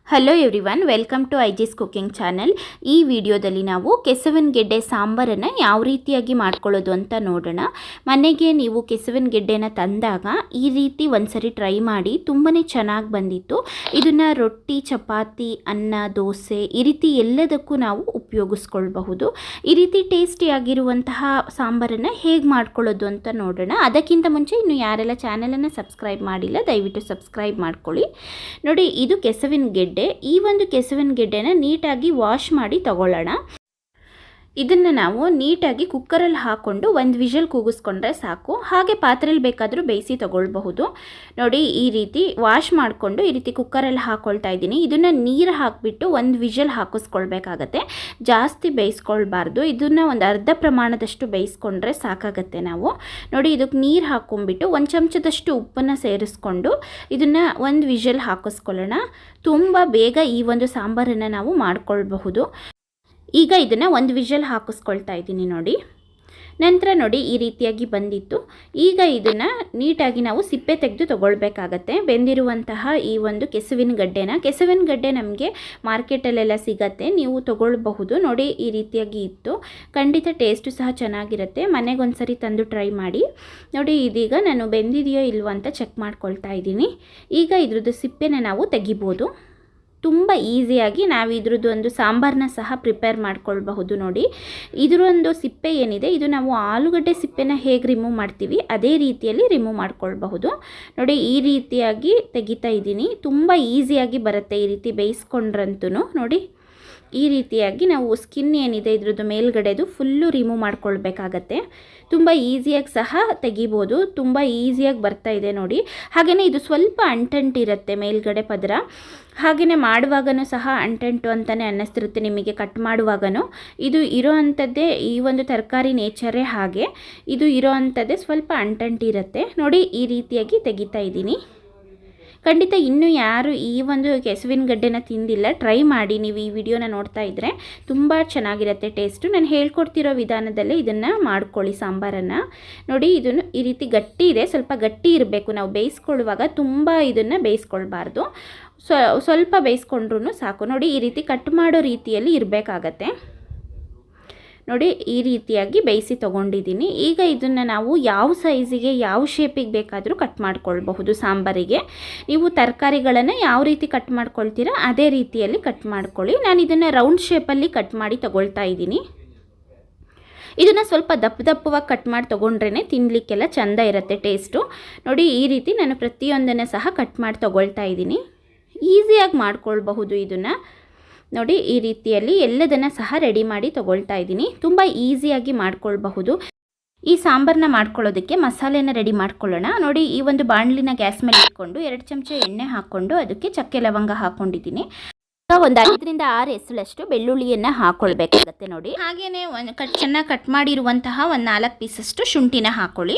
Hello everyone, welcome to ಐಜಿಸ್ cooking channel. ಈ ವಿಡಿಯೋದಲ್ಲಿ ನಾವು ಕೆಸುವಿನ ಗೆಡ್ಡೆ ಸಾಂಬಾರನ್ನು ಯಾವ ರೀತಿಯಾಗಿ ಮಾಡ್ಕೊಳ್ಳೋದು ಅಂತ ನೋಡೋಣ. ಮನೆಗೆ ನೀವು ಕೆಸುವಿನ ಗೆಡ್ಡೆನ ತಂದಾಗ ಈ ರೀತಿ ಒಂದ್ಸರಿ ಟ್ರೈ ಮಾಡಿ, ತುಂಬಾ ಚೆನ್ನಾಗಿ ಬಂದಿತ್ತು. ಇದನ್ನು ರೊಟ್ಟಿ, ಚಪಾತಿ, ಅನ್ನ, ದೋಸೆ ಈ ರೀತಿ ಎಲ್ಲದಕ್ಕೂ ನಾವು ಉಪಯೋಗಿಸ್ಕೊಳ್ಬಹುದು. ಈ ರೀತಿ ಟೇಸ್ಟಿಯಾಗಿರುವಂತಹ ಸಾಂಬಾರನ್ನು ಹೇಗೆ ಮಾಡ್ಕೊಳ್ಳೋದು ಅಂತ ನೋಡೋಣ. ಅದಕ್ಕಿಂತ ಮುಂಚೆ ಇನ್ನು ಯಾರೆಲ್ಲ ಚಾನಲನ್ನು ಸಬ್ಸ್ಕ್ರೈಬ್ ಮಾಡಿಲ್ಲ ದಯವಿಟ್ಟು ಸಬ್ಸ್ಕ್ರೈಬ್ ಮಾಡ್ಕೊಳ್ಳಿ. ನೋಡಿ, ಇದು ಕೆಸುವಿನ ಗೆಡ್ಡೆ. ಈ ಒಂದು ಕೆಸುವಿನ ಗೆಡ್ಡೆನ ನೀಟಾಗಿ ವಾಶ್ ಮಾಡಿ ತಗೊಳ್ಳೋಣ. ಇದನ್ನು ನಾವು ನೀಟಾಗಿ ಕುಕ್ಕರಲ್ಲಿ ಹಾಕ್ಕೊಂಡು ಒಂದು ವಿಷಲ್ ಕೂಗಿಸ್ಕೊಂಡ್ರೆ ಸಾಕು. ಹಾಗೆ ಪಾತ್ರೆಯಲ್ಲಿ ಬೇಕಾದರೂ ಬೇಯಿಸಿ ತಗೊಳ್ಬಹುದು. ನೋಡಿ, ಈ ರೀತಿ ವಾಶ್ ಮಾಡಿಕೊಂಡು ಈ ರೀತಿ ಕುಕ್ಕರಲ್ಲಿ ಹಾಕ್ಕೊಳ್ತಾ ಇದ್ದೀನಿ. ಇದನ್ನು ನೀರು ಹಾಕಿಬಿಟ್ಟು ಒಂದು ವಿಷಲ್ ಹಾಕಿಸ್ಕೊಳ್ಬೇಕಾಗತ್ತೆ. ಜಾಸ್ತಿ ಬೇಯಿಸ್ಕೊಳ್ಬಾರ್ದು. ಇದನ್ನು ಒಂದು ಅರ್ಧ ಪ್ರಮಾಣದಷ್ಟು ಬೇಯಿಸ್ಕೊಂಡ್ರೆ ಸಾಕಾಗತ್ತೆ. ನಾವು ನೋಡಿ, ಇದಕ್ಕೆ ನೀರು ಹಾಕ್ಕೊಂಡ್ಬಿಟ್ಟು ಒಂದು ಚಮಚದಷ್ಟು ಉಪ್ಪನ್ನು ಸೇರಿಸ್ಕೊಂಡು ಇದನ್ನು ಒಂದು ವಿಷಲ್ ಹಾಕಿಸ್ಕೊಳ್ಳೋಣ. ತುಂಬ ಬೇಗ ಈ ಒಂದು ಸಾಂಬಾರನ್ನು ನಾವು ಮಾಡ್ಕೊಳ್ಬಹುದು. ಈಗ ಇದನ್ನು ಒಂದು ವಿಷಲ್ ಹಾಕಿಸ್ಕೊಳ್ತಾ ಇದ್ದೀನಿ. ನೋಡಿ, ನಂತರ ನೋಡಿ ಈ ರೀತಿಯಾಗಿ ಬಂದಿತ್ತು. ಈಗ ಇದನ್ನು ನೀಟಾಗಿ ನಾವು ಸಿಪ್ಪೆ ತೆಗೆದು ತೊಗೊಳ್ಬೇಕಾಗತ್ತೆ. ಬೆಂದಿರುವಂತಹ ಈ ಒಂದು ಕೆಸುವಿನ ಗಡ್ಡೆ ನಮಗೆ ಮಾರ್ಕೆಟಲ್ಲೆಲ್ಲ ಸಿಗತ್ತೆ, ನೀವು ತೊಗೊಳ್ಬಹುದು. ನೋಡಿ, ಈ ರೀತಿಯಾಗಿ ಇತ್ತು. ಖಂಡಿತ ಟೇಸ್ಟು ಸಹ ಚೆನ್ನಾಗಿರುತ್ತೆ. ಮನೆಗೊಂದ್ಸರಿ ತಂದು ಟ್ರೈ ಮಾಡಿ. ನೋಡಿ, ಇದೀಗ ನಾನು ಬೆಂದಿದೆಯೋ ಇಲ್ವೋ ಅಂತ ಚೆಕ್ ಮಾಡ್ಕೊಳ್ತಾ ಇದ್ದೀನಿ. ಈಗ ಇದ್ರದ್ದು ಸಿಪ್ಪೆನ ನಾವು ತೆಗಿಬೋದು. ತುಂಬ ಈಸಿಯಾಗಿ ನಾವು ಇದ್ರದ್ದು ಒಂದು ಸಾಂಬಾರನ್ನ ಸಹ ಪ್ರಿಪೇರ್ ಮಾಡ್ಕೊಳ್ಬಹುದು. ನೋಡಿ, ಇದರೊಂದು ಸಿಪ್ಪೆ ಏನಿದೆ, ಇದು ನಾವು ಆಲೂಗಡ್ಡೆ ಸಿಪ್ಪೆನ ಹೇಗೆ ರಿಮೂವ್ ಮಾಡ್ತೀವಿ ಅದೇ ರೀತಿಯಲ್ಲಿ ರಿಮೂವ್ ಮಾಡ್ಕೊಳ್ಬಹುದು. ನೋಡಿ, ಈ ರೀತಿಯಾಗಿ ತೆಗಿತಾ ಇದ್ದೀನಿ. ತುಂಬ ಈಸಿಯಾಗಿ ಬರುತ್ತೆ ಈ ರೀತಿ ಬೇಯಿಸ್ಕೊಂಡ್ರಂತೂ. ನೋಡಿ, ಈ ರೀತಿಯಾಗಿ ನಾವು ಸ್ಕಿನ್ ಏನಿದೆ ಇದ್ರದ್ದು ಮೇಲ್ಗಡೆದು ಫುಲ್ಲು ರಿಮೂವ್ ಮಾಡ್ಕೊಳ್ಬೇಕಾಗತ್ತೆ. ತುಂಬ ಈಸಿಯಾಗಿ ಸಹ ತೆಗಿಬೋದು. ತುಂಬ ಈಸಿಯಾಗಿ ಬರ್ತಾ ಇದೆ ನೋಡಿ. ಹಾಗೆಯೇ ಇದು ಸ್ವಲ್ಪ ಅಂಟಂಟಿರುತ್ತೆ ಮೇಲ್ಗಡೆ ಪದರ. ಹಾಗೆಯೇ ಮಾಡುವಾಗನೂ ಸಹ ಅಂಟಂಟು ಅಂತಲೇ ಅನ್ನಿಸ್ತಿರುತ್ತೆ ನಿಮಗೆ. ಕಟ್ ಮಾಡುವಾಗನೂ ಇದು ಇರೋ ಅಂಥದ್ದೇ, ಈ ಒಂದು ತರಕಾರಿ ನೇಚರೇ ಹಾಗೆ. ಇದು ಇರೋ ಅಂಥದ್ದೇ ಸ್ವಲ್ಪ ಅಂಟಂಟಿರುತ್ತೆ. ನೋಡಿ, ಈ ರೀತಿಯಾಗಿ ತೆಗಿತಾ ಇದ್ದೀನಿ. ಖಂಡಿತ ಇನ್ನೂ ಯಾರು ಈ ಒಂದು ಕೆಸುವಿನ ಗಡ್ಡೆನ ತಿಂದಿಲ್ಲ, ಟ್ರೈ ಮಾಡಿ. ನೀವು ಈ ವಿಡಿಯೋನ ನೋಡ್ತಾ ಇದ್ದರೆ ತುಂಬ ಚೆನ್ನಾಗಿರುತ್ತೆ ಟೇಸ್ಟು. ನಾನು ಹೇಳ್ಕೊಡ್ತಿರೋ ವಿಧಾನದಲ್ಲೇ ಇದನ್ನು ಮಾಡ್ಕೊಳ್ಳಿ ಸಾಂಬಾರನ್ನು. ನೋಡಿ, ಇದನ್ನು ಈ ರೀತಿ ಗಟ್ಟಿ ಇದೆ, ಸ್ವಲ್ಪ ಗಟ್ಟಿ ಇರಬೇಕು. ನಾವು ಬೇಯಿಸ್ಕೊಳ್ಳುವಾಗ ತುಂಬ ಇದನ್ನು ಬೇಯಿಸ್ಕೊಳ್ಬಾರ್ದು, ಸ್ವಲ್ಪ ಬೇಯಿಸ್ಕೊಂಡ್ರೂ ಸಾಕು. ನೋಡಿ, ಈ ರೀತಿ ಕಟ್ ಮಾಡೋ ರೀತಿಯಲ್ಲಿ ಇರಬೇಕಾಗತ್ತೆ. ನೋಡಿ, ಈ ರೀತಿಯಾಗಿ ಬೇಯಿಸಿ ತೊಗೊಂಡಿದ್ದೀನಿ. ಈಗ ಇದನ್ನು ನಾವು ಯಾವ ಸೈಜಿಗೆ, ಯಾವ ಶೇಪಿಗೆ ಬೇಕಾದರೂ ಕಟ್ ಮಾಡ್ಕೊಳ್ಬಹುದು. ಸಾಂಬಾರಿಗೆ ನೀವು ತರಕಾರಿಗಳನ್ನು ಯಾವ ರೀತಿ ಕಟ್ ಮಾಡ್ಕೊಳ್ತೀರಾ ಅದೇ ರೀತಿಯಲ್ಲಿ ಕಟ್ ಮಾಡ್ಕೊಳ್ಳಿ. ನಾನು ಇದನ್ನು ರೌಂಡ್ ಶೇಪಲ್ಲಿ ಕಟ್ ಮಾಡಿ ತೊಗೊಳ್ತಾ ಇದ್ದೀನಿ. ಇದನ್ನು ಸ್ವಲ್ಪ ದಪ್ಪವಾಗಿ ಕಟ್ ಮಾಡಿ ತೊಗೊಂಡ್ರೇ ತಿನ್ನಲಿಕ್ಕೆಲ್ಲ ಚೆಂದ ಇರುತ್ತೆ ಟೇಸ್ಟು. ನೋಡಿ, ಈ ರೀತಿ ನಾನು ಪ್ರತಿಯೊಂದನ್ನು ಸಹ ಕಟ್ ಮಾಡಿ ತೊಗೊಳ್ತಾ ಇದ್ದೀನಿ. ಈಸಿಯಾಗಿ ಮಾಡ್ಕೊಳ್ಬಹುದು ಇದನ್ನು. ನೋಡಿ, ಈ ರೀತಿಯಲ್ಲಿ ಎಲ್ಲದನ್ನು ಸಹ ರೆಡಿ ಮಾಡಿ ತೊಗೊಳ್ತಾ ಇದ್ದೀನಿ. ತುಂಬ ಈಸಿಯಾಗಿ ಮಾಡ್ಕೊಳ್ಬಹುದು. ಈ ಸಾಂಬಾರನ್ನ ಮಾಡ್ಕೊಳ್ಳೋದಕ್ಕೆ ಮಸಾಲೆನ ರೆಡಿ ಮಾಡ್ಕೊಳ್ಳೋಣ. ನೋಡಿ, ಈ ಒಂದು ಬಾಣಲಿನ ಗ್ಯಾಸ್ ಮೇಲೆ ಇಟ್ಕೊಂಡು 2 ಚಮಚ ಎಣ್ಣೆ ಹಾಕ್ಕೊಂಡು ಅದಕ್ಕೆ ಚಕ್ಕೆ ಲವಂಗ ಹಾಕ್ಕೊಂಡಿದ್ದೀನಿ. ಒಂದು 5ರಿಂದ 6 ಎಸಳಷ್ಟು ಬೆಳ್ಳುಳ್ಳಿಯನ್ನು ಹಾಕ್ಕೊಳ್ಬೇಕಾಗತ್ತೆ. ನೋಡಿ, ಹಾಗೆಯೇ ಚೆನ್ನಾಗಿ ಕಟ್ ಮಾಡಿರುವಂತಹ ಒಂದು 4 ಪೀಸಷ್ಟು ಶುಂಠಿನ ಹಾಕ್ಕೊಳ್ಳಿ.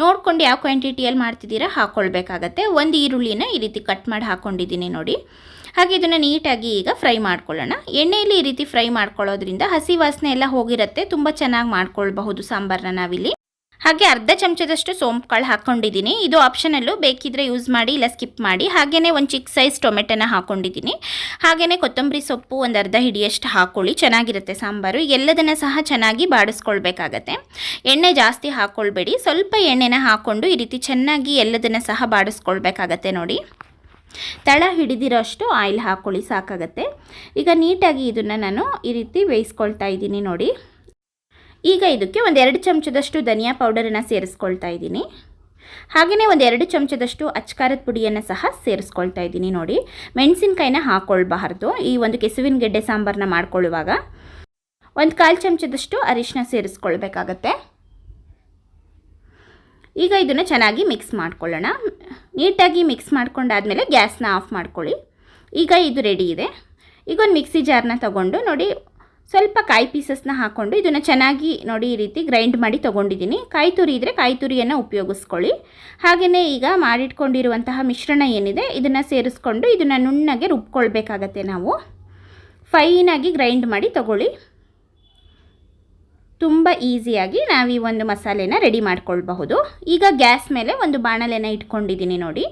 ನೋಡ್ಕೊಂಡು ಯಾವ ಕ್ವಾಂಟಿಟಿಯಲ್ಲಿ ಮಾಡ್ತಿದ್ದೀರಾ ಹಾಕ್ಕೊಳ್ಬೇಕಾಗತ್ತೆ. ಒಂದು ಈರುಳ್ಳಿನ ಈ ರೀತಿ ಕಟ್ ಮಾಡಿ ಹಾಕ್ಕೊಂಡಿದ್ದೀನಿ. ನೋಡಿ, ಹಾಗೆ ಇದನ್ನು ನೀಟಾಗಿ ಈಗ ಫ್ರೈ ಮಾಡ್ಕೊಳ್ಳೋಣ. ಎಣ್ಣೆಯಲ್ಲಿ ಈ ರೀತಿ ಫ್ರೈ ಮಾಡ್ಕೊಳ್ಳೋದ್ರಿಂದ ಹಸಿ ವಾಸನೆ ಎಲ್ಲ ಹೋಗಿರುತ್ತೆ. ತುಂಬ ಚೆನ್ನಾಗಿ ಮಾಡ್ಕೊಳ್ಬಹುದು ಸಾಂಬಾರನ್ನ ನಾವಿಲ್ಲಿ. ಹಾಗೆ ಅರ್ಧ ಚಮಚದಷ್ಟು ಸೋಂಪು ಕಾಳು ಹಾಕ್ಕೊಂಡಿದ್ದೀನಿ. ಇದು ಆಪ್ಷನಲ್ಲು, ಬೇಕಿದ್ರೆ ಯೂಸ್ ಮಾಡಿ, ಇಲ್ಲ ಸ್ಕಿಪ್ ಮಾಡಿ. ಹಾಗೆಯೇ ಒಂದು ಚಿಕ್ಕ ಸೈಜ್ ಟೊಮೆಟೊನ ಹಾಕ್ಕೊಂಡಿದ್ದೀನಿ. ಹಾಗೆಯೇ ಕೊತ್ತಂಬರಿ ಸೊಪ್ಪು ಒಂದು ಅರ್ಧ ಹಿಡಿಯಷ್ಟು ಹಾಕ್ಕೊಳ್ಳಿ, ಚೆನ್ನಾಗಿರುತ್ತೆ ಸಾಂಬಾರು. ಎಲ್ಲದನ್ನು ಸಹ ಚೆನ್ನಾಗಿ ಬಾಡಿಸ್ಕೊಳ್ಬೇಕಾಗತ್ತೆ. ಎಣ್ಣೆ ಜಾಸ್ತಿ ಹಾಕ್ಕೊಳ್ಬೇಡಿ, ಸ್ವಲ್ಪ ಎಣ್ಣೆನ ಹಾಕ್ಕೊಂಡು ಈ ರೀತಿ ಚೆನ್ನಾಗಿ ಎಲ್ಲದನ್ನು ಸಹ ಬಾಡಿಸ್ಕೊಳ್ಬೇಕಾಗತ್ತೆ. ನೋಡಿ, ತಳ ಹಿಡಿದಿರೋ ಅಷ್ಟು ಆಯಿಲ್ ಹಾಕ್ಕೊಳ್ಳಿ, ಸಾಕಾಗತ್ತೆ. ಈಗ ನೀಟಾಗಿ ಇದನ್ನು ನಾನು ಈ ರೀತಿ ಬೇಯಿಸ್ಕೊಳ್ತಾ ಇದ್ದೀನಿ. ನೋಡಿ, ಈಗ ಇದಕ್ಕೆ ಒಂದು 2 ಚಮಚದಷ್ಟು ಧನಿಯಾ ಪೌಡರನ್ನು ಸೇರಿಸ್ಕೊಳ್ತಾ ಇದ್ದೀನಿ. ಹಾಗೆಯೇ ಒಂದು 2 ಚಮಚದಷ್ಟು ಅಚ್ಕಾರದ ಪುಡಿಯನ್ನು ಸಹ ಸೇರಿಸ್ಕೊಳ್ತಾ ಇದ್ದೀನಿ. ನೋಡಿ, ಮೆಣಸಿನ್ಕಾಯಿನ ಹಾಕ್ಕೊಳ್ಬಾರ್ದು ಈ ಒಂದು ಕೆಸುವಿನ ಗೆಡ್ಡೆ ಸಾಂಬಾರನ್ನ ಮಾಡ್ಕೊಳ್ಳುವಾಗ. ಒಂದು 1/4 ಚಮಚದಷ್ಟು ಅರಿಶಿನ ಸೇರಿಸ್ಕೊಳ್ಬೇಕಾಗತ್ತೆ. ಈಗ ಇದನ್ನು ಚೆನ್ನಾಗಿ ಮಿಕ್ಸ್ ಮಾಡ್ಕೊಳ್ಳೋಣ. ನೀಟಾಗಿ ಮಿಕ್ಸ್ ಮಾಡ್ಕೊಂಡಾದಮೇಲೆ ಗ್ಯಾಸ್ನ ಆಫ್ ಮಾಡ್ಕೊಳ್ಳಿ. ಈಗ ಇದು ರೆಡಿ ಇದೆ. ಈಗ ಒಂದು ಮಿಕ್ಸಿ ಜಾರ್ನ ತೊಗೊಂಡು ನೋಡಿ, ಸ್ವಲ್ಪ ಕಾಯಿ ಪೀಸಸ್ನ ಹಾಕ್ಕೊಂಡು ಇದನ್ನು ಚೆನ್ನಾಗಿ ನೋಡಿ ಈ ರೀತಿ ಗ್ರೈಂಡ್ ಮಾಡಿ ತೊಗೊಂಡಿದ್ದೀನಿ. ಕಾಯಿ ತುರಿ ಇದ್ದರೆ ಕಾಯಿ ತುರಿಯನ್ನು ಉಪಯೋಗಿಸ್ಕೊಳ್ಳಿ. ಹಾಗೆಯೇ ಈಗ ಮಾಡಿಟ್ಕೊಂಡಿರುವಂತಹ ಮಿಶ್ರಣ ಏನಿದೆ ಇದನ್ನು ಸೇರಿಸ್ಕೊಂಡು ಇದನ್ನು ನುಣ್ಣಗೆ ರುಬ್ಕೊಳ್ಬೇಕಾಗತ್ತೆ. ನಾವು ಫೈನಾಗಿ ಗ್ರೈಂಡ್ ಮಾಡಿ ತೊಗೊಳ್ಳಿ. ತುಂಬ ಈಸಿಯಾಗಿ ನಾವು ಈ ಒಂದು ಮಸಾಲೆನ ರೆಡಿ ಮಾಡ್ಕೊಳ್ಬಹುದು. ಈಗ ಗ್ಯಾಸ್ ಮೇಲೆ ಒಂದು ಬಾಣಲೆನ ಇಟ್ಕೊಂಡಿದ್ದೀನಿ. ನೋಡಿ,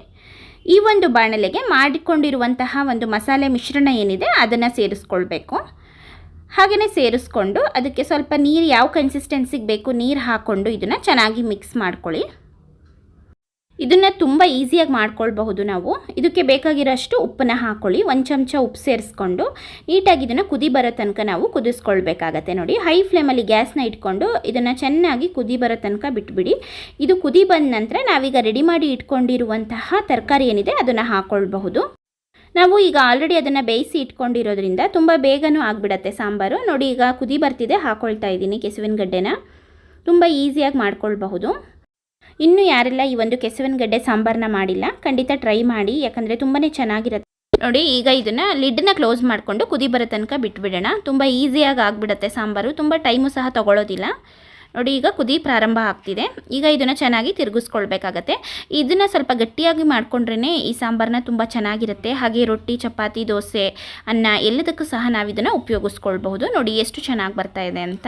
ಈ ಒಂದು ಬಾಣಲೆಗೆ ಮಾಡಿಕೊಂಡಿರುವಂತಹ ಒಂದು ಮಸಾಲೆ ಮಿಶ್ರಣ ಏನಿದೆ ಅದನ್ನು ಸೇರಿಸ್ಕೊಳ್ಬೇಕು. ಹಾಗೆಯೇ ಸೇರಿಸ್ಕೊಂಡು ಅದಕ್ಕೆ ಸ್ವಲ್ಪ ನೀರು ಯಾವ ಕನ್ಸಿಸ್ಟೆನ್ಸಿಗೆ ಬೇಕು ನೀರು ಹಾಕ್ಕೊಂಡು ಇದನ್ನು ಚೆನ್ನಾಗಿ ಮಿಕ್ಸ್ ಮಾಡ್ಕೊಳ್ಳಿ. ಇದನ್ನು ತುಂಬ ಈಸಿಯಾಗಿ ಮಾಡ್ಕೊಳ್ಬಹುದು ನಾವು. ಇದಕ್ಕೆ ಬೇಕಾಗಿರೋಷ್ಟು ಉಪ್ಪನ್ನು ಹಾಕ್ಕೊಳ್ಳಿ. 1 ಚಮಚ ಉಪ್ಪು ಸೇರಿಸ್ಕೊಂಡು ನೀಟಾಗಿ ಇದನ್ನು ಕುದಿ ಬರೋ ತನಕ ನಾವು ಕುದಿಸ್ಕೊಳ್ಬೇಕಾಗತ್ತೆ. ನೋಡಿ, ಹೈ ಫ್ಲೇಮಲ್ಲಿ ಗ್ಯಾಸ್ನ ಇಟ್ಕೊಂಡು ಇದನ್ನು ಚೆನ್ನಾಗಿ ಕುದಿ ಬರೋ ತನಕ ಬಿಟ್ಬಿಡಿ. ಇದು ಕುದಿ ಬಂದ ನಂತರ ನಾವೀಗ ರೆಡಿ ಮಾಡಿ ಇಟ್ಕೊಂಡಿರುವಂತಹ ತರಕಾರಿ ಏನಿದೆ ಅದನ್ನು ಹಾಕ್ಕೊಳ್ಬಹುದು. ನಾವು ಈಗ ಆಲ್ರೆಡಿ ಅದನ್ನು ಬೇಯಿಸಿ ಇಟ್ಕೊಂಡಿರೋದ್ರಿಂದ ತುಂಬ ಬೇಗನೂ ಆಗಿಬಿಡತ್ತೆ ಸಾಂಬಾರು. ನೋಡಿ, ಈಗ ಕುದಿ ಬರ್ತಿದೆ, ಹಾಕ್ಕೊಳ್ತಾ ಇದ್ದೀನಿ ಕೆಸುವಿನ ಗಡ್ಡೆನ. ತುಂಬ ಈಸಿಯಾಗಿ ಮಾಡ್ಕೊಳ್ಬಹುದು. ಇನ್ನೂ ಯಾರೆಲ್ಲ ಈ ಒಂದು ಕೆಸುವಿನ ಗಡ್ಡೆ ಸಾಂಬಾರನ್ನ ಮಾಡಿಲ್ಲ ಖಂಡಿತ ಟ್ರೈ ಮಾಡಿ, ಯಾಕಂದರೆ ತುಂಬಾ ಚೆನ್ನಾಗಿರುತ್ತೆ. ನೋಡಿ, ಈಗ ಇದನ್ನು ಲಿಡ್ನ ಕ್ಲೋಸ್ ಮಾಡಿಕೊಂಡು ಕುದಿ ಬರೋ ತನಕ ಬಿಟ್ಬಿಡೋಣ. ತುಂಬ ಈಸಿಯಾಗಿ ಆಗಿಬಿಡುತ್ತೆ ಸಾಂಬಾರು, ತುಂಬ ಟೈಮು ಸಹ ತೊಗೊಳ್ಳೋದಿಲ್ಲ. ನೋಡಿ, ಈಗ ಕುದಿ ಪ್ರಾರಂಭ ಆಗ್ತಿದೆ. ಈಗ ಇದನ್ನು ಚೆನ್ನಾಗಿ ತಿರುಗಿಸ್ಕೊಳ್ಬೇಕಾಗತ್ತೆ. ಇದನ್ನು ಸ್ವಲ್ಪ ಗಟ್ಟಿಯಾಗಿ ಮಾಡ್ಕೊಂಡ್ರೇ ಈ ಸಾಂಬಾರನ್ನ ತುಂಬ ಚೆನ್ನಾಗಿರುತ್ತೆ. ಹಾಗೆ ರೊಟ್ಟಿ, ಚಪಾತಿ, ದೋಸೆ, ಅನ್ನ ಎಲ್ಲದಕ್ಕೂ ಸಹ ನಾವು ಇದನ್ನು ಉಪಯೋಗಿಸ್ಕೊಳ್ಬಹುದು. ನೋಡಿ ಎಷ್ಟು ಚೆನ್ನಾಗಿ ಬರ್ತಾ ಇದೆ ಅಂತ.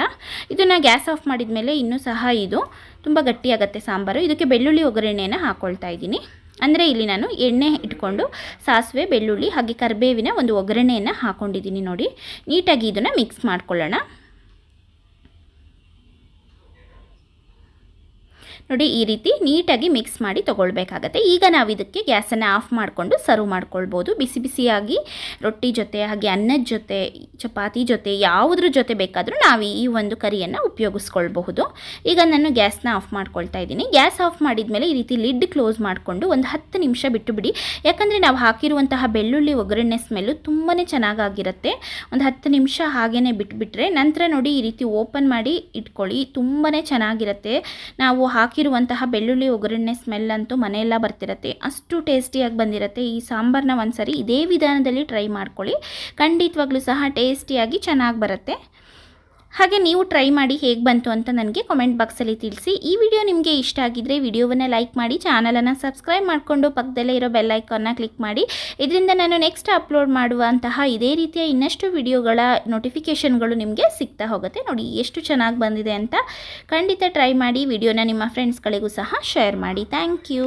ಇದನ್ನು ಗ್ಯಾಸ್ ಆಫ್ ಮಾಡಿದ ಮೇಲೆ ಇನ್ನೂ ಸಹ ಇದು ತುಂಬ ಗಟ್ಟಿಯಾಗುತ್ತೆ ಸಾಂಬಾರು. ಇದಕ್ಕೆ ಬೆಳ್ಳುಳ್ಳಿ ಒಗ್ಗರಣೆಯನ್ನು ಹಾಕ್ಕೊಳ್ತಾ ಇದ್ದೀನಿ. ಅಂದರೆ ಇಲ್ಲಿ ನಾನು ಎಣ್ಣೆ ಇಟ್ಕೊಂಡು ಸಾಸಿವೆ, ಬೆಳ್ಳುಳ್ಳಿ ಹಾಗೆ ಕರಿಬೇವಿನ ಒಂದು ಒಗ್ಗರಣೆಯನ್ನು ಹಾಕ್ಕೊಂಡಿದ್ದೀನಿ. ನೋಡಿ, ನೀಟಾಗಿ ಇದನ್ನು ಮಿಕ್ಸ್ ಮಾಡ್ಕೊಳ್ಳೋಣ. ನೋಡಿ, ಈ ರೀತಿ ನೀಟಾಗಿ ಮಿಕ್ಸ್ ಮಾಡಿ ತೊಗೊಳ್ಬೇಕಾಗತ್ತೆ. ಈಗ ನಾವು ಇದಕ್ಕೆ ಗ್ಯಾಸನ್ನು ಆಫ್ ಮಾಡಿಕೊಂಡು ಸರ್ವ್ ಮಾಡ್ಕೊಳ್ಬೋದು. ಬಿಸಿ ಬಿಸಿಯಾಗಿ ರೊಟ್ಟಿ ಜೊತೆ ಹಾಗೆ ಅನ್ನದ ಜೊತೆ, ಚಪಾತಿ ಜೊತೆ, ಯಾವುದ್ರ ಜೊತೆ ಬೇಕಾದರೂ ನಾವು ಈ ಒಂದು ಕರಿಯನ್ನು ಉಪಯೋಗಿಸ್ಕೊಳ್ಬಹುದು. ಈಗ ನಾನು ಗ್ಯಾಸ್ನ ಆಫ್ ಮಾಡ್ಕೊಳ್ತಾ ಇದ್ದೀನಿ. ಗ್ಯಾಸ್ ಆಫ್ ಮಾಡಿದ ಮೇಲೆ ಈ ರೀತಿ ಲಿಡ್ ಕ್ಲೋಸ್ ಮಾಡಿಕೊಂಡು ಒಂದು 10 ನಿಮಿಷ ಬಿಟ್ಟು ಬಿಡಿ. ಯಾಕಂದರೆ ನಾವು ಹಾಕಿರುವಂತಹ ಬೆಳ್ಳುಳ್ಳಿ ಒಗ್ಗರಣೆ ಸ್ಮೆಲ್ಲು ತುಂಬಾ ಚೆನ್ನಾಗಿರುತ್ತೆ. ಒಂದು 10 ನಿಮಿಷ ಹಾಗೇ ಬಿಟ್ಬಿಟ್ರೆ ನಂತರ ನೋಡಿ ಈ ರೀತಿ ಓಪನ್ ಮಾಡಿ ಇಟ್ಕೊಳ್ಳಿ. ತುಂಬಾ ಚೆನ್ನಾಗಿರುತ್ತೆ. ನಾವು ಹಾಕಿರುವಂತಹ ಬೆಳ್ಳುಳ್ಳಿ ಒಗ್ಗರಣೆ ಸ್ಮೆಲ್ ಅಂತೂ ಮನೆಯೆಲ್ಲ ಬರ್ತಿರುತ್ತೆ. ಅಷ್ಟು ಟೇಸ್ಟಿಯಾಗಿ ಬಂದಿರುತ್ತೆ. ಈ ಸಾಂಬಾರನ್ನ ಒಂದ್ಸರಿ ಇದೇ ವಿಧಾನದಲ್ಲಿ ಟ್ರೈ ಮಾಡ್ಕೊಳ್ಳಿ. ಖಂಡಿತವಾಗ್ಲೂ ಸಹ ಟೇಸ್ಟಿಯಾಗಿ ಚೆನ್ನಾಗಿ ಬರುತ್ತೆ. ಹಾಗೆ ನೀವು ಟ್ರೈ ಮಾಡಿ ಹೇಗೆ ಬಂತು ಅಂತ ನನಗೆ ಕಾಮೆಂಟ್ ಬಾಕ್ಸಲ್ಲಿ ತಿಳಿಸಿ. ಈ ವಿಡಿಯೋ ನಿಮಗೆ ಇಷ್ಟ ಆಗಿದ್ದರೆ ವಿಡಿಯೋವನ್ನು ಲೈಕ್ ಮಾಡಿ, ಚಾನಲನ್ನು ಸಬ್ಸ್ಕ್ರೈಬ್ ಮಾಡಿಕೊಂಡು ಪಕ್ಕದಲ್ಲೇ ಇರೋ ಬೆಲ್ ಐಕಾನ್ನ ಕ್ಲಿಕ್ ಮಾಡಿ. ಇದರಿಂದ ನಾನು ನೆಕ್ಸ್ಟ್ ಅಪ್ಲೋಡ್ ಮಾಡುವಂತಹ ಇದೇ ರೀತಿಯ ಇನ್ನಷ್ಟು ವಿಡಿಯೋಗಳ ನೋಟಿಫಿಕೇಷನ್ಗಳು ನಿಮಗೆ ಸಿಗ್ತಾ ಹೋಗುತ್ತೆ. ನೋಡಿ ಎಷ್ಟು ಚೆನ್ನಾಗಿ ಬಂದಿದೆ ಅಂತ. ಖಂಡಿತ ಟ್ರೈ ಮಾಡಿ. ವಿಡಿಯೋನ ನಿಮ್ಮ ಫ್ರೆಂಡ್ಸ್ಗಳಿಗೂ ಸಹ ಶೇರ್ ಮಾಡಿ. Thank you.